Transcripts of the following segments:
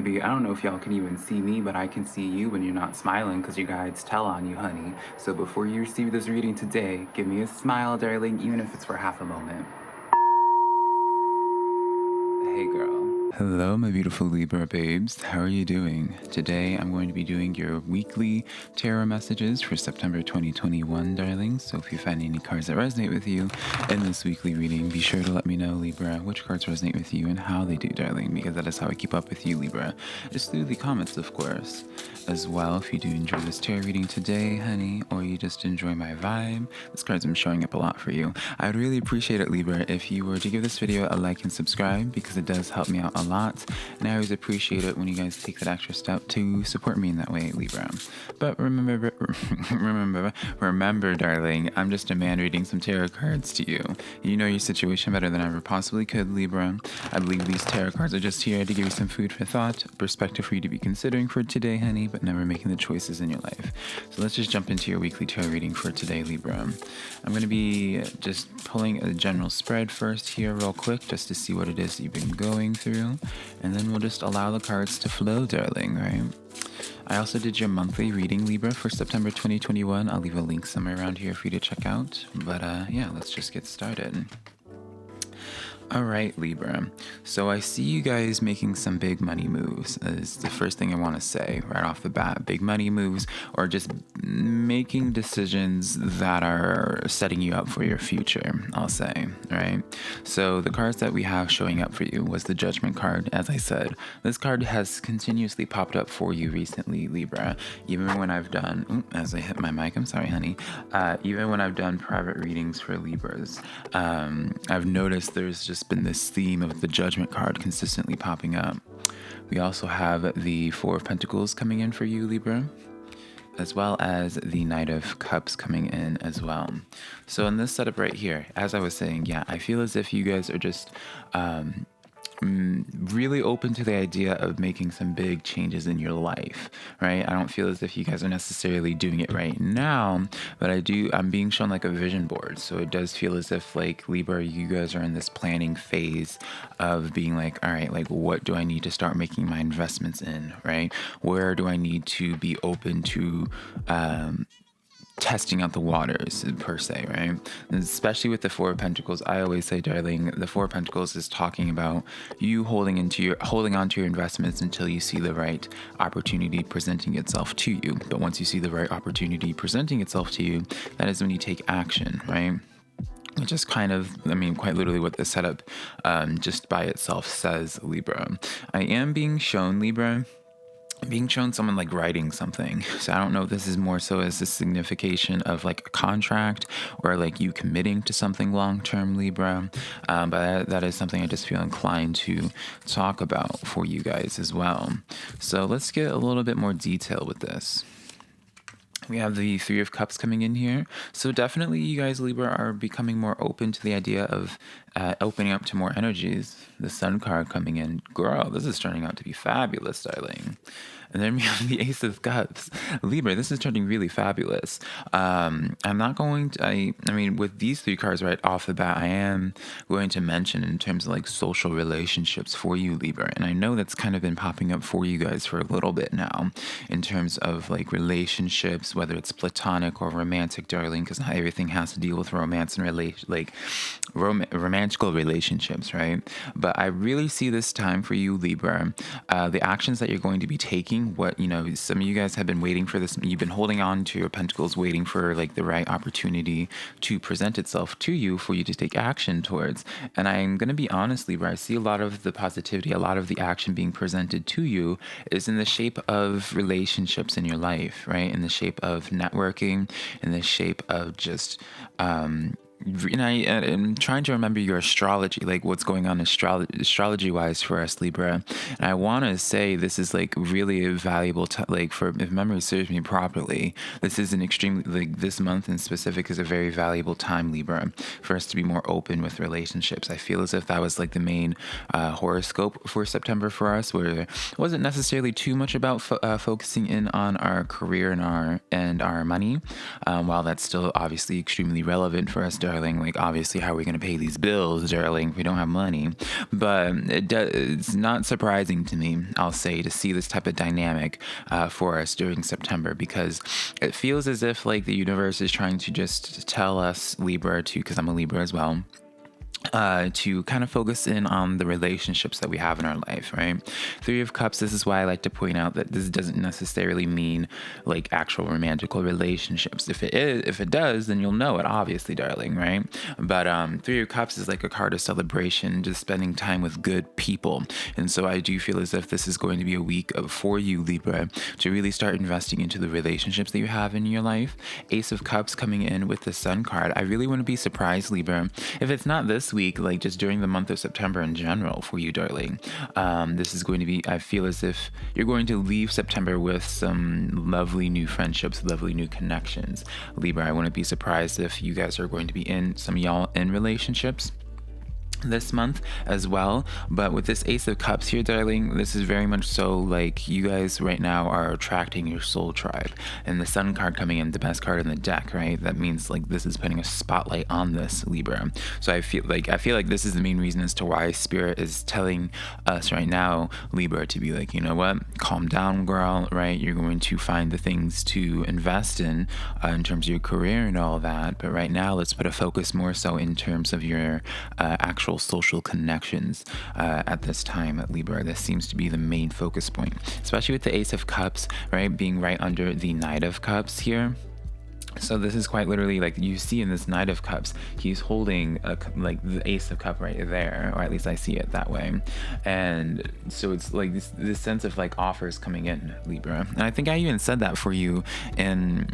I don't know if y'all can even see me, but I can see you when you're not smiling because your guides tell on you, honey. So before you receive this reading today, give me a smile, darling, even if it's for half a moment. Hey, girl. Hello, my beautiful Libra babes. How are you doing? Today, I'm going to be doing your weekly tarot messages for September 2021, darling. So if you find any cards that resonate with you in this weekly reading, be sure to let me know, Libra, which cards resonate with you and how they do, darling, because that is how I keep up with you, Libra. Just through the comments, of course. As well, if you do enjoy this tarot reading today, honey, or you just enjoy my vibe, this cards I'm showing up a lot for you. I would really appreciate it, Libra, if you were to give this video a like and subscribe, because it does help me out a lot, and I always appreciate it when you guys take that extra step to support me in that way, Libra. But remember, darling, I'm just a man reading some tarot cards to you. You know your situation better than I ever possibly could, Libra. I believe these tarot cards are just here to give you some food for thought, perspective for you to be considering for today, honey, but never making the choices in your life. So let's just jump into your weekly tarot reading for today, Libra. I'm going to be just pulling a general spread first here real quick, just to see what it is that you've been going through, and then we'll just allow the cards to flow, darling, right? I also did your monthly reading, Libra, for September 2021. I'll leave a link somewhere around here for you to check out. But yeah, let's just get started. All right, Libra. So I see you guys making some big money moves. Is the first thing I want to say right off the bat. Big money moves, or just making decisions that are setting you up for your future, I'll say, right? So the cards that we have showing up for you was the Judgment card. As I said, this card has continuously popped up for you recently, Libra. Even when I've done, as I hit my mic, I'm sorry, honey. Even when I've done private readings for Libras, I've noticed there's just been this theme of the Judgment card consistently popping up. We also have the Four of Pentacles coming in for you, Libra, as well as the Knight of Cups coming in as well. So in this setup right here, as I was saying, yeah, I feel as if you guys are just really open to the idea of making some big changes in your life, right? I don't feel as if you guys are necessarily doing it right now, but I'm being shown like a vision board. So it does feel as if, like, Libra, you guys are in this planning phase of being like, all right, like, what do I need to start making my investments in, right? Where do I need to be open to testing out the waters, per se, right? And especially with the Four of Pentacles, I always say, darling, the Four of Pentacles is talking about you holding on to your investments until you see the right opportunity presenting itself to you. But once you see the right opportunity presenting itself to you, that is when you take action, right? Which is kind of, quite literally what the setup just by itself says, Libra. I am being shown, Libra, someone like writing something. So I don't know if this is more so as a signification of like a contract or like you committing to something long-term, Libra. But that is something I just feel inclined to talk about for you guys as well. So let's get a little bit more detail with this. We have the Three of Cups coming in here. So definitely you guys, Libra, are becoming more open to the idea of opening up to more energies. The Sun card coming in. Girl, this is turning out to be fabulous, darling. And then we have the Ace of Cups. Libra, this is turning really fabulous. I'm not going to, with these three cards right off the bat, I am going to mention in terms of like social relationships for you, Libra. And I know that's kind of been popping up for you guys for a little bit now in terms of like relationships, whether it's platonic or romantic, darling, because not everything has to deal with romance and romantical relationships, right? But I really see this time for you, Libra, the actions that you're going to be taking, some of you guys have been waiting for this. You've been holding on to your pentacles, waiting for like the right opportunity to present itself to you for you to take action towards. And I'm going to be honest, Libra, I see a lot of the positivity, a lot of the action being presented to you is in the shape of relationships in your life, right? In the shape of networking, in the shape of just, I'm trying to remember your astrology, like what's going on astrology wise for us, Libra. And I want to say this is like really a valuable, if memory serves me properly, this is an extremely, like this month in specific is a very valuable time, Libra, for us to be more open with relationships. I feel as if that was like the main horoscope for September for us, where it wasn't necessarily too much about focusing in on our career and our money, while that's still obviously extremely relevant for us, darling. Like, obviously, how are we going to pay these bills, darling, if we don't have money? But it's not surprising to me, I'll say, to see this type of dynamic for us during September, because it feels as if like the universe is trying to just tell us, Libra, because I'm a Libra as well, to kind of focus in on the relationships that we have in our life, right? Three of Cups, this is why I like to point out that this doesn't necessarily mean like actual romantical relationships. If it does, then you'll know it, obviously, darling, right? But Three of Cups is like a card of celebration, just spending time with good people. And so I do feel as if this is going to be a week for you, Libra, to really start investing into the relationships that you have in your life. Ace of Cups coming in with the Sun card. I really wouldn't be surprised, Libra, if it's not this week, like just during the month of September in general for you, darling. This is going to be, I feel as if you're going to leave September with some lovely new friendships, lovely new connections. Libra, I wouldn't be surprised if you guys are going to be some of y'all in relationships this month as well. But with this Ace of Cups here, darling, this is very much so like you guys right now are attracting your soul tribe, and the Sun card coming in, the best card in the deck, right? That means like this is putting a spotlight on this, Libra. So I feel like this is the main reason as to why Spirit is telling us right now, Libra, to be like, you know what, calm down, girl, right? You're going to find the things to invest in terms of your career and all that, but right now let's put a focus more so in terms of your actual social connections at this time, at Libra. This seems to be the main focus point, especially with the Ace of Cups, right, being right under the Knight of Cups here. So this is quite literally like you see in this Knight of Cups, he's holding like the Ace of Cup right there, or at least I see it that way. And so it's like this sense of like offers coming in, Libra. And I think I even said that for you in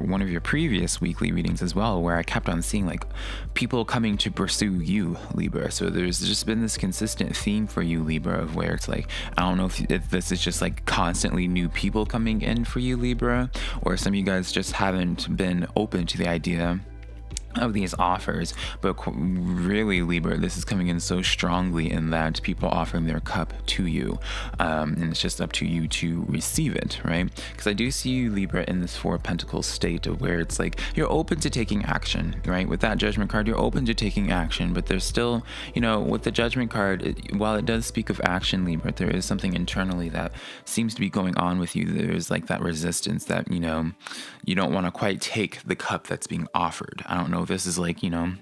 one of your previous weekly readings as well, where I kept on seeing like people coming to pursue you, Libra. So there's just been this consistent theme for you, Libra, of where it's like, I don't know if this is just like constantly new people coming in for you, Libra, or some of you guys just haven't been open to the idea of these offers. But really, Libra, this is coming in so strongly in that people offering their cup to you, and it's just up to you to receive it, right? Because I do see you, Libra, in this Four of Pentacles state of where it's like you're open to taking action, right? With that Judgment card, you're open to taking action, but there's still, you know, with the Judgment card, while it does speak of action, Libra, there is something internally that seems to be going on with you. There's like that resistance that, you know, you don't want to quite take the cup that's being offered. I don't know if this is like, you know,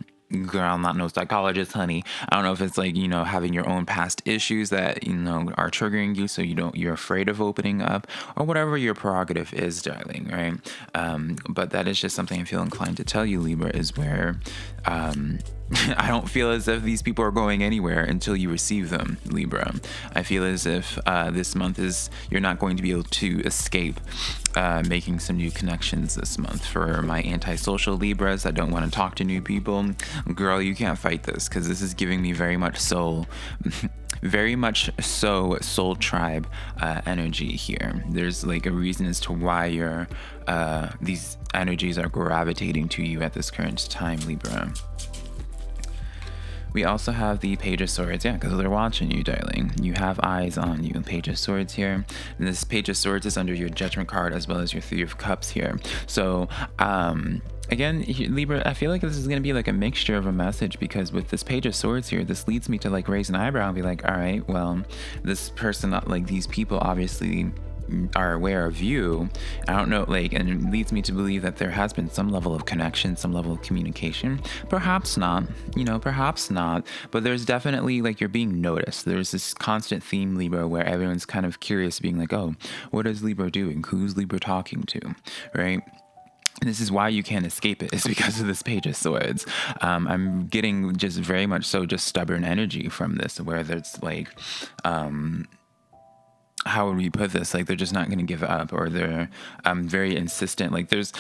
girl, I'm not no psychologist, honey. I don't know if it's like, you know, having your own past issues that, you know, are triggering you, so you're afraid of opening up, or whatever your prerogative is, darling, right? But that is just something I feel inclined to tell you, Libra, is where I don't feel as if these people are going anywhere until you receive them, Libra. I feel as if this month you're not going to be able to escape making some new connections this month. For my antisocial Libras that don't want to talk to new people, girl, you can't fight this, because this is giving me very much so soul tribe energy here. There's like a reason as to why these energies are gravitating to you at this current time, Libra. We also have the Page of Swords, yeah, because they're watching you, darling. You have eyes on you. Page of Swords here. And this Page of Swords is under your Judgment card as well as your Three of Cups here. So, again, Libra, I feel like this is going to be like a mixture of a message, because with this Page of Swords here, this leads me to like raise an eyebrow and be like, all right, well, this person, like these people obviously are aware of you. I don't know, like, and it leads me to believe that there has been some level of connection, some level of communication. Perhaps not, perhaps not, but there's definitely like you're being noticed. There's this constant theme, Libra, where everyone's kind of curious, being like, oh, what is Libra doing? Who's Libra talking to, right? And this is why you can't escape it. It's because of this Page of Swords. I'm getting just very much so just stubborn energy from this, where there's like, how would we put this? Like, they're just not going to give up, or they're very insistent. Like there's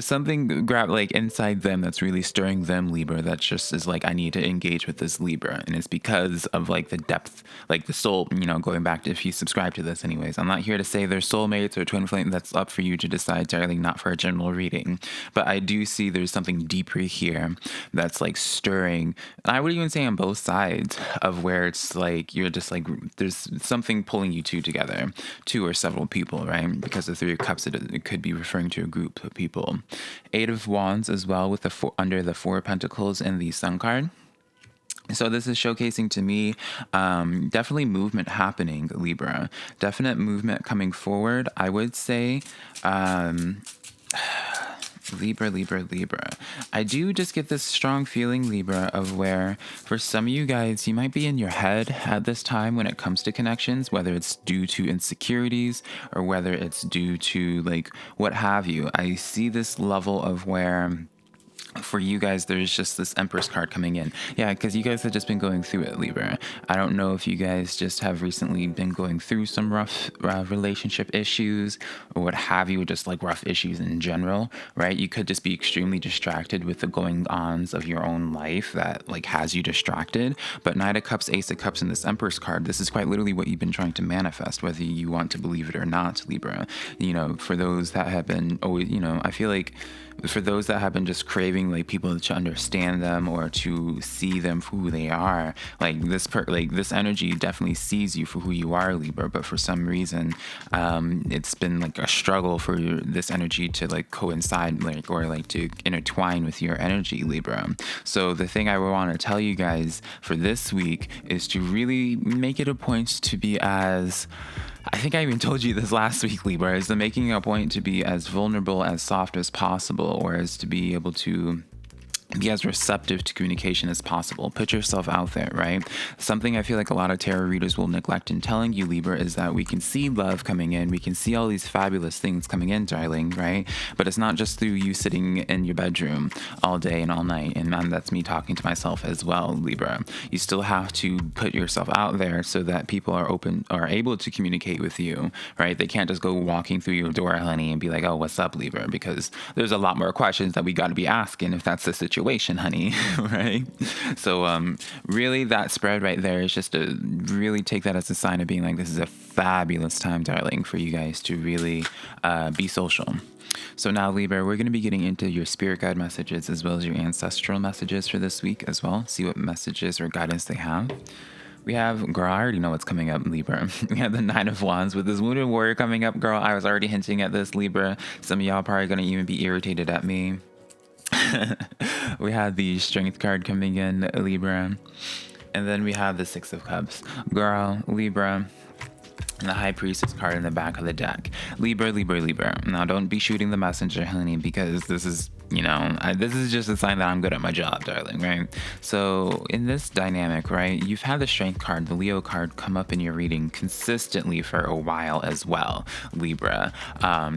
something like inside them that's really stirring them, Libra, that just is like, I need to engage with this, Libra. And it's because of like the depth, like the soul, you know, going back to, if you subscribe to this anyways, I'm not here to say they're soulmates or twin flame. That's up for you to decide, darling, not for a general reading. But I do see there's something deeper here that's like stirring. I would even say on both sides of where it's like, you're just like, there's something pulling you two together. together, two or several people, right? Because the Three of Cups, it could be referring to a group of people. Eight of Wands as well, with the under the Four of Pentacles and the Sun card. So this is showcasing to me definitely movement happening, Libra. Definite movement coming forward. I would say Libra. I do just get this strong feeling, Libra, of where for some of you guys, you might be in your head at this time when it comes to connections, whether it's due to insecurities or whether it's due to like what have you. I see this level of where for you guys, there's just this Empress card coming in. Yeah, because you guys have just been going through it, Libra. I don't know if you guys just have recently been going through some rough relationship issues or what have you, just like rough issues in general, right? You could just be extremely distracted with the going-ons of your own life that like has you distracted. But Knight of Cups, Ace of Cups, and this Empress card, this is quite literally what you've been trying to manifest, whether you want to believe it or not, Libra. You know, for those that have been always, you know, I feel like for those that have been just craving like people to understand them or to see them for who they are, like this energy definitely sees you for who you are, Libra. But for some reason, it's been like a struggle for this energy to like coincide, like or like to intertwine with your energy, Libra. So the thing I want to tell you guys for this week is to really make it a point to be as, I think I even told you this last week, Libra, is the making a point to be as vulnerable, as soft as possible, or as to be able to be as receptive to communication as possible. Put yourself out there, right? Something I feel like a lot of tarot readers will neglect in telling you, Libra, is that we can see love coming in. We can see all these fabulous things coming in, darling, right? But it's not just through you sitting in your bedroom all day and all night. And that's me talking to myself as well, Libra. You still have to put yourself out there so that people are able to communicate with you, right? They can't just go walking through your door, honey, and be like, oh, what's up, Libra? Because there's a lot more questions that we got to be asking if that's the situation, honey. Right? So really that spread right there is just to really take that as a sign of being like, this is a fabulous time, darling, for you guys to really be social. So now, Libra, we're going to be getting into your spirit guide messages as well as your ancestral messages for this week as well. See what messages or guidance they have. We have, girl, I already know what's coming up, Libra. We have the Nine of Wands with this Wounded Warrior coming up, girl. I was already hinting at this, Libra. Some of y'all probably going to even be irritated at me. We had the Strength card coming in, Libra. And then we have the Six of Cups. Girl, Libra. And the High Priestess card in the back of the deck. Libra. Now, don't be shooting the messenger, honey, because this is, this is just a sign that I'm good at my job, darling, right? So in this dynamic, right, you've had the Strength card, the Leo card, come up in your reading consistently for a while as well, Libra.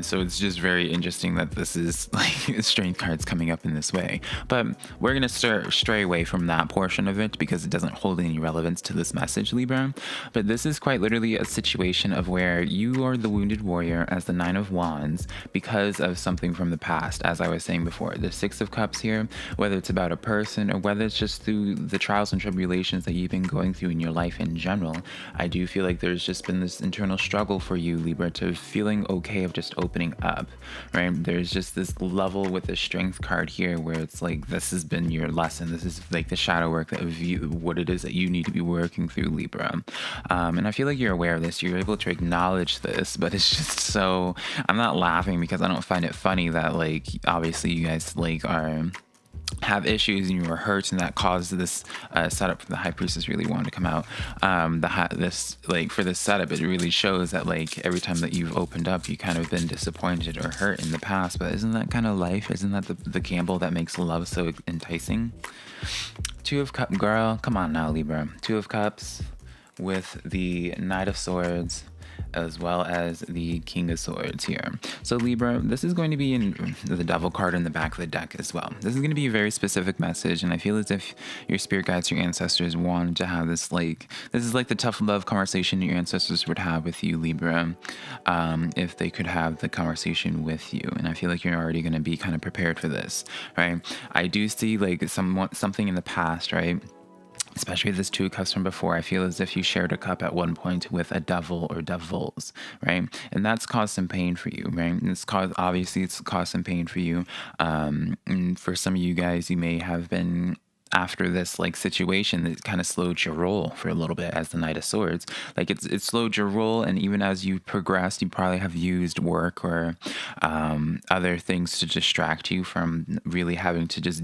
So it's just very interesting that this is like Strength cards coming up in this way. But we're going to stray away from that portion of it because it doesn't hold any relevance to this message, Libra. But this is quite literally a situation of where you are the Wounded Warrior as the Nine of Wands because of something from the past, as I was saying before. The Six of Cups here, whether it's about a person or whether it's just through the trials and tribulations that you've been going through in your life in general, I do feel like there's just been this internal struggle for you, Libra, to feeling okay of just opening up, right? There's just this level with the Strength card here where it's like, this has been your lesson. This is like the shadow work of you, what it is that you need to be working through, Libra. And I feel like you're aware of this. You're able to acknowledge this, but it's just so, I'm not laughing because I don't find it funny that like, obviously you guys like have issues and you were hurt and that caused this setup for the High Priestess really wanted to come out. This like for this setup, it really shows that like every time that you've opened up, you kind of been disappointed or hurt in the past. But isn't that kind of life? Isn't that the gamble that makes love so enticing? Two of Cups, girl, come on now, Libra. Two of Cups with the Knight of Swords as well as the King of Swords here. So Libra, this is going to be in the Devil card in the back of the deck as well. This is going to be a very specific message, and I feel as if your spirit guides, your ancestors wanted to have this is like the tough love conversation your ancestors would have with you, Libra, if they could have the conversation with you. And I feel like you're already going to be kind of prepared for this, right? I do see like something in the past, right? Especially this Two of Cups from before, I feel as if you shared a cup at one point with a devil or devils, right? And that's caused some pain for you, right? And it's caused some pain for you. And for some of you guys, you may have been after this like situation that kind of slowed your roll for a little bit as the Knight of Swords. Like it slowed your roll, and even as you progressed, you probably have used work or other things to distract you from really having to just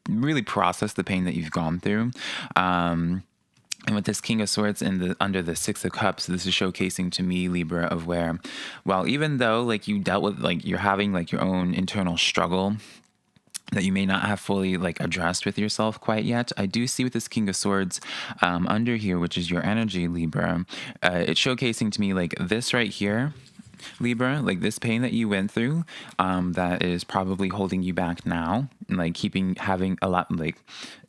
really process the pain that you've gone through. And with this King of Swords and under the Six of Cups, this is showcasing to me, Libra, of where, well, even though like you dealt with, like you're having like your own internal struggle that you may not have fully like addressed with yourself quite yet, I do see with this King of Swords under here, which is your energy, Libra, it's showcasing to me like this right here, Libra, like this pain that you went through, that is probably holding you back now, and like having a lot, like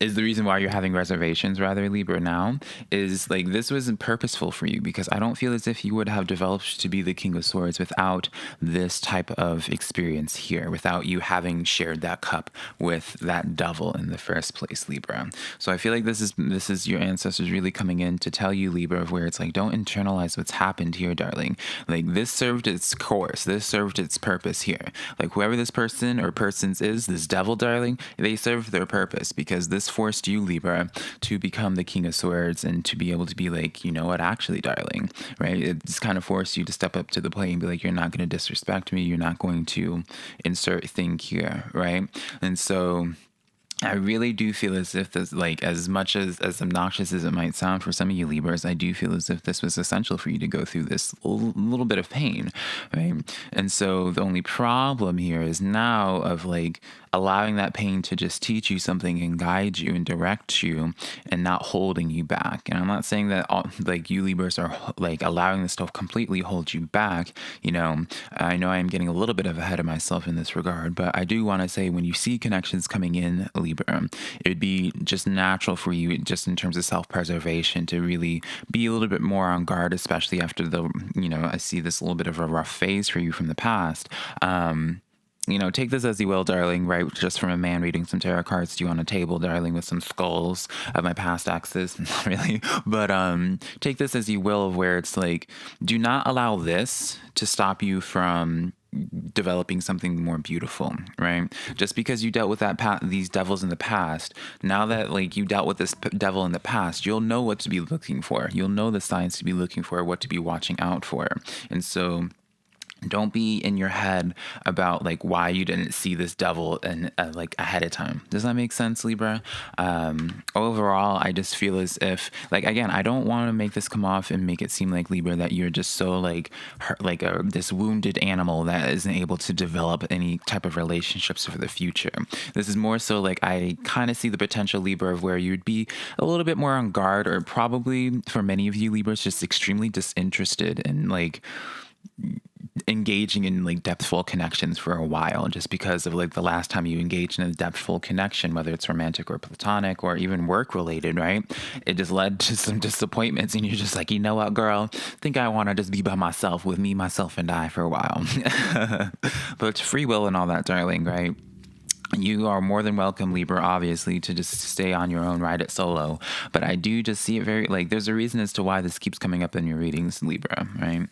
is the reason why you're having reservations rather, Libra, now, is like this wasn't purposeful for you, because I don't feel as if you would have developed to be the King of Swords without this type of experience here, without you having shared that cup with that devil in the first place, Libra. So I feel like this is your ancestors really coming in to tell you, Libra, of where it's like, don't internalize what's happened here, darling. Like this served its course, this served its purpose here. Like whoever this person or persons is, this devil, darling, they served their purpose, because this forced you, Libra, to become the King of Swords and to be able to be like, you know what, actually, darling, right? It's kind of forced you to step up to the plate and be like, you're not going to disrespect me, you're not going to insert thing here, right? And so I really do feel as if this, like, as much as obnoxious as it might sound for some of you Libras, I do feel as if this was essential for you to go through this little bit of pain, right? And so the only problem here is now of like allowing that pain to just teach you something and guide you and direct you and not holding you back. And I'm not saying that all, like you Libras are like allowing this to completely hold you back. You know I am getting a little bit ahead of myself in this regard, but I do want to say, when you see connections coming in, Libra, it would be just natural for you, just in terms of self-preservation, to really be a little bit more on guard, especially after I see this little bit of a rough phase for you from the past. Take this as you will, darling, right? Just from a man reading some tarot cards to you on a table, darling, with some skulls of my past exes. Not really. But take this as you will, of where it's like, do not allow this to stop you from developing something more beautiful, right? Just because you dealt with these devils in the past, now that like you dealt with this devil in the past, you'll know what to be looking for. You'll know the signs to be looking for, what to be watching out for. And so don't be in your head about like why you didn't see this devil and like ahead of time. Does that make sense, Libra? Overall, I just feel as if, like, again, I don't want to make this come off and make it seem like, Libra, that you're just so like hurt, like this wounded animal that isn't able to develop any type of relationships for the future. This is more so like I kind of see the potential, Libra, of where you'd be a little bit more on guard, or probably for many of you Libras, just extremely disinterested in like engaging in like depthful connections for a while, just because of like the last time you engaged in a depthful connection, whether it's romantic or platonic or even work related, right? It just led to some disappointments, and you're just like, you know what, girl, think I want to just be by myself, with me, myself, and I for a while. But it's free will and all that, darling, right? You are more than welcome, Libra, obviously, to just stay on your own, ride it solo. But I do just see it very, like, there's a reason as to why this keeps coming up in your readings, Libra, right?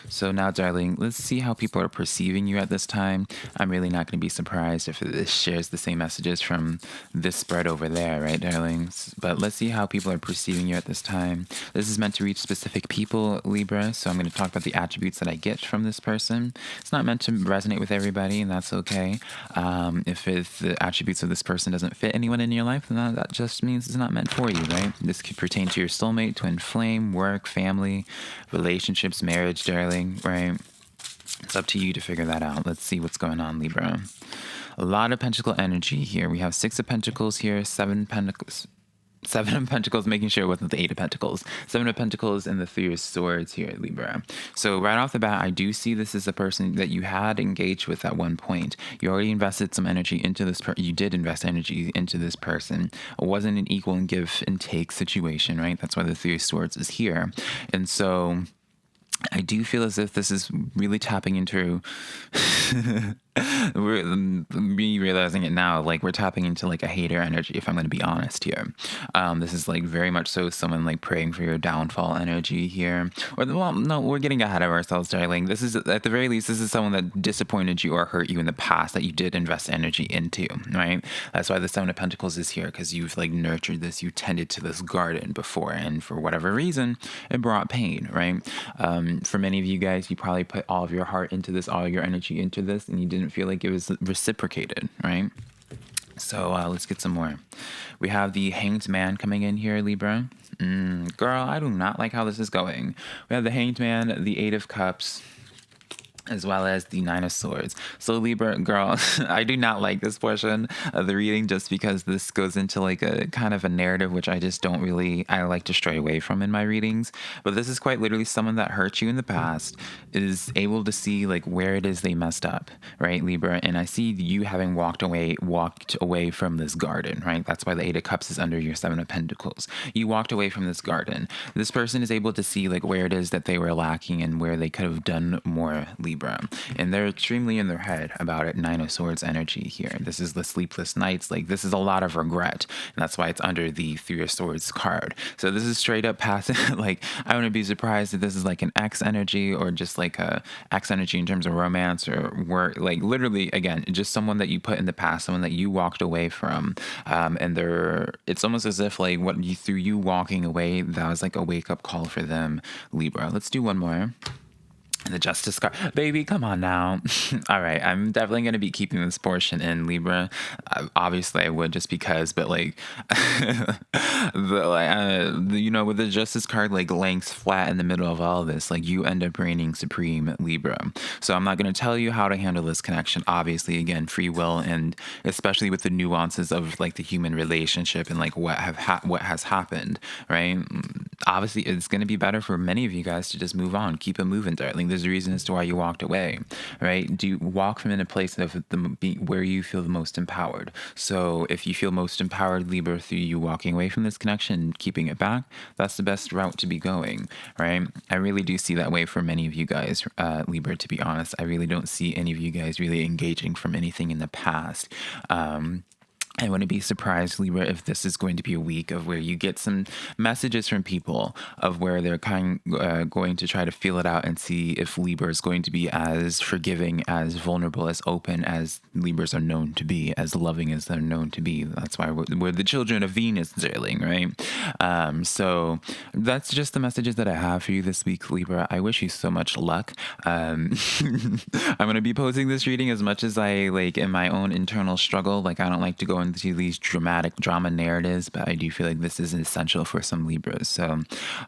So now, darling, let's see how people are perceiving you at this time. I'm really not going to be surprised if this shares the same messages from this spread over there, right, darlings? But let's see how people are perceiving you at this time. This is meant to reach specific people, Libra, so I'm going to talk about the attributes that I get from this person. It's not meant to resonate with everybody, and that's okay. If the attributes of this person doesn't fit anyone in your life, then that just means it's not meant for you, right? This could pertain to your soulmate, twin flame, work, family, relationships, marriage, darling, right? It's up to you to figure that out. Let's see what's going on, Libra. A lot of pentacle energy here. We have 6 of Pentacles here, 7 Pentacles. 7 of Pentacles, making sure it wasn't the 8 of Pentacles. 7 of Pentacles and the 3 of Swords here, Libra. So right off the bat, I do see this as a person that you had engaged with at one point. You already invested some energy into this person. You did invest energy into this person. It wasn't an equal and give and take situation, right? That's why the 3 of Swords is here. And so I do feel as if this is really tapping into me realizing it now, like we're tapping into like a hater energy, if I'm going to be honest here. This is like very much so someone like praying for your downfall energy here. Or, well, no, we're getting ahead of ourselves, darling. This is, at the very least, this is someone that disappointed you or hurt you in the past that you did invest energy into, right? That's why the Seven of Pentacles is here, because you've like nurtured this, you tended to this garden before, and for whatever reason, it brought pain, right? For many of you guys, you probably put all of your heart into this, all your energy into this, and you didn't feel like it was reciprocated, right? So let's get some more. We have the Hanged Man coming in here, Libra. Girl, I do not like how this is going. We have the Hanged Man, the Eight of Cups, as well as the Nine of Swords. So Libra, girl, I do not like this portion of the reading just because this goes into like a kind of a narrative which I just don't really, I like to stray away from in my readings. But this is quite literally someone that hurt you in the past is able to see like where it is they messed up, right, Libra? And I see you having walked away from this garden, right? That's why the Eight of Cups is under your Seven of Pentacles. You walked away from this garden. This person is able to see like where it is that they were lacking and where they could have done more, Libra. And they're extremely in their head about it. Nine of Swords energy here. This is the sleepless nights. Like this is a lot of regret. And that's why it's under the Three of Swords card. So this is straight up passive. Like I wouldn't be surprised if this is like an X energy or just like a X energy in terms of romance or work. Like literally, again, just someone that you put in the past, someone that you walked away from. And it's almost as if like through you walking away, that was like a wake up call for them, Libra. Let's do one more. The Justice card. Baby, come on now. All right, I'm definitely going to be keeping this portion in, Libra. Obviously, I would just because, but like, with the Justice card, like, laying flat in the middle of all of this, like, you end up reigning supreme, Libra. So I'm not going to tell you how to handle this connection. Obviously, again, free will, and especially with the nuances of, like, the human relationship and, like, what has happened, right? Obviously, it's going to be better for many of you guys to just move on. Keep it moving, darling. There's a reason as to why you walked away, right? Do you walk from in a place of where you feel the most empowered? So if you feel most empowered, Libra, through you walking away from this connection, keeping it back, that's the best route to be going, right? I really do see that way for many of you guys, Libra, to be honest. I really don't see any of you guys really engaging from anything in the past. I wouldn't be surprised, Libra, if this is going to be a week of where you get some messages from people of where they're going to try to feel it out and see if Libra is going to be as forgiving, as vulnerable, as open as Libras are known to be, as loving as they're known to be. That's why we're the children of Venus, darling, right? So that's just the messages that I have for you this week, Libra. I wish you so much luck. I'm going to be posting this reading as much as I like in my own internal struggle. Like I don't like to go into these drama narratives, but I do feel like this is essential for some Libras. So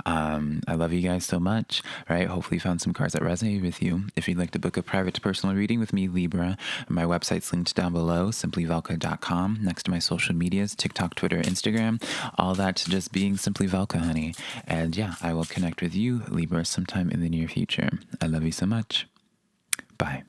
I love you guys so much, right? Hopefully you found some cards that resonate with you. If you'd like to book a private to personal reading with me, Libra, my website's linked down below, SimplyVelca.com, next to my social medias, TikTok, Twitter, Instagram, all that to just being SimplyVelca, honey. And yeah, I will connect with you, Libra, sometime in the near future. I love you so much. Bye.